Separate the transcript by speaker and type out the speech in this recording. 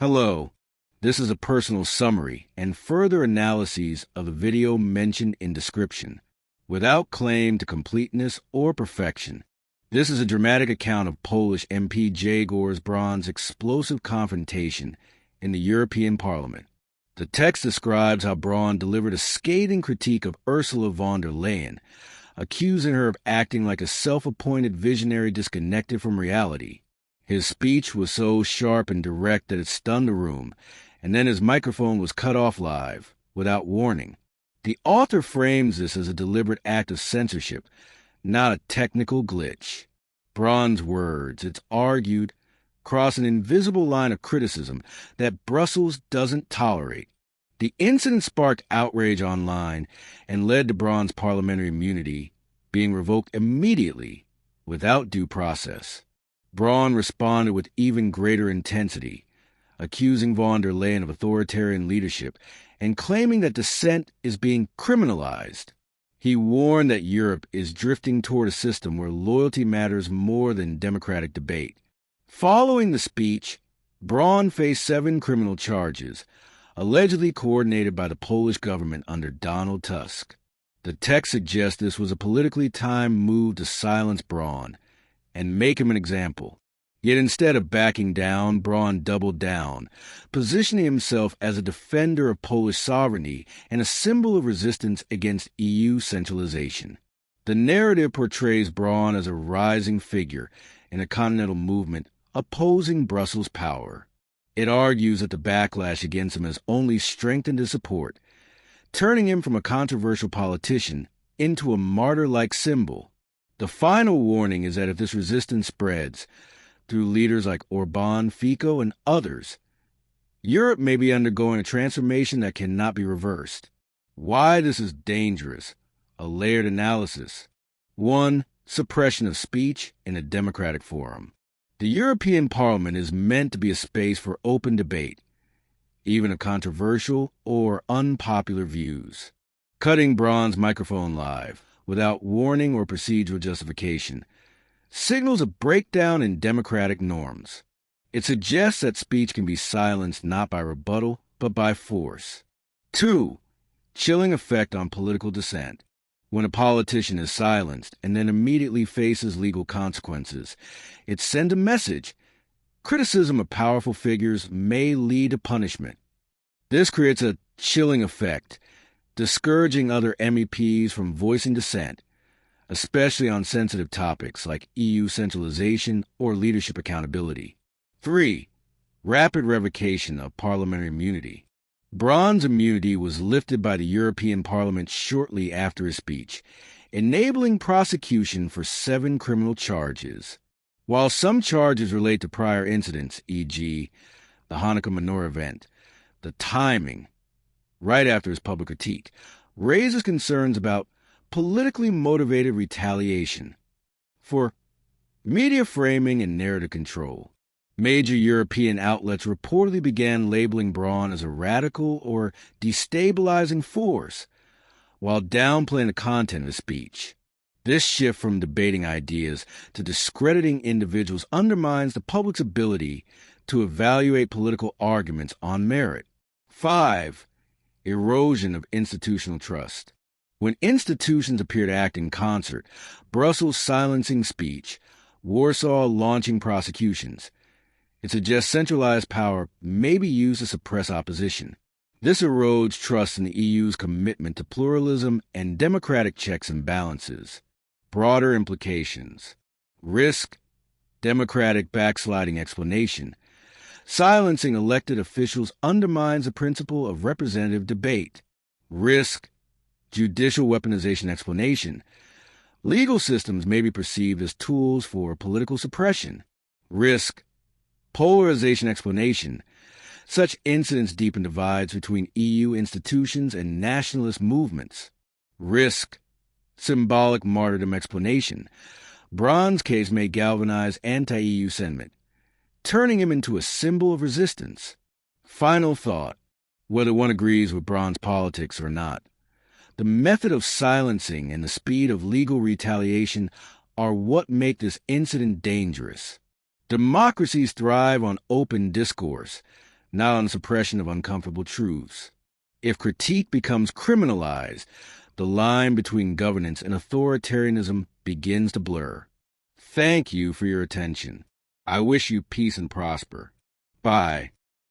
Speaker 1: Hello, this is a personal summary and further analyses of the video mentioned in description, without claim to completeness or perfection. This is a dramatic account of Polish MP Grzegorz Braun's explosive confrontation in the European Parliament. The text describes how Braun delivered a scathing critique of Ursula von der Leyen, accusing her of acting like a self-appointed visionary disconnected from reality. His speech was so sharp and direct that it stunned the room, and then his microphone was cut off live, without warning. The author frames this as a deliberate act of censorship, not a technical glitch. Braun's words, it's argued, cross an invisible line of criticism that Brussels doesn't tolerate. The incident sparked outrage online and led to Braun's parliamentary immunity being revoked immediately, without due process. Braun responded with even greater intensity, accusing von der Leyen of authoritarian leadership and claiming that dissent is being criminalized. He warned that Europe is drifting toward a system where loyalty matters more than democratic debate. Following the speech, Braun faced 7 criminal charges, allegedly coordinated by the Polish government under Donald Tusk. The text suggests this was a politically timed move to silence Braun and make him an example. Yet instead of backing down, Braun doubled down, positioning himself as a defender of Polish sovereignty and a symbol of resistance against EU centralization. The narrative portrays Braun as a rising figure in a continental movement opposing Brussels' power. It argues that the backlash against him has only strengthened his support, turning him from a controversial politician into a martyr-like symbol. The final warning is that if this resistance spreads through leaders like Orbán, Fico, and others, Europe may be undergoing a transformation that cannot be reversed. Why this is dangerous? A layered analysis. 1. Suppression of speech in a democratic forum. The European Parliament is meant to be a space for open debate, even of controversial or unpopular views. Cutting Braun's microphone live, without warning or procedural justification, signals a breakdown in democratic norms. It suggests that speech can be silenced not by rebuttal, but by force. 2. Chilling effect on political dissent. When a politician is silenced and then immediately faces legal consequences, it sends a message. Criticism of powerful figures may lead to punishment. This creates a chilling effect, discouraging other MEPs from voicing dissent, especially on sensitive topics like EU centralization or leadership accountability. 3. Rapid revocation of parliamentary immunity. Braun's immunity was lifted by the European Parliament shortly after his speech, enabling prosecution for 7 criminal charges. While some charges relate to prior incidents, e.g., the Hanukkah menorah event, the timing, right after his public critique, raises concerns about politically motivated retaliation. For media framing and narrative control. Major European outlets reportedly began labeling Braun as a radical or destabilizing force, while downplaying the content of his speech. This shift from debating ideas to discrediting individuals undermines the public's ability to evaluate political arguments on merit. 5. Erosion of institutional trust. When institutions appear to act in concert, Brussels silencing speech, Warsaw launching prosecutions, it suggests centralized power may be used to suppress opposition. This erodes trust in the EU's commitment to pluralism and democratic checks and balances. Broader implications. Risk, democratic backsliding explanation. Silencing elected officials undermines the principle of representative debate. Risk, judicial weaponization explanation. Legal systems may be perceived as tools for political suppression. Risk, polarization explanation. Such incidents deepen divides between EU institutions and nationalist movements. Risk, symbolic martyrdom explanation. Braun's case may galvanize anti-EU sentiment, turning him into a symbol of resistance. Final thought, whether one agrees with Braun's politics or not. The method of silencing and the speed of legal retaliation are what make this incident dangerous. Democracies thrive on open discourse, not on suppression of uncomfortable truths. If critique becomes criminalized, the line between governance and authoritarianism begins to blur. Thank you for your attention. I wish you peace and prosper. Bye.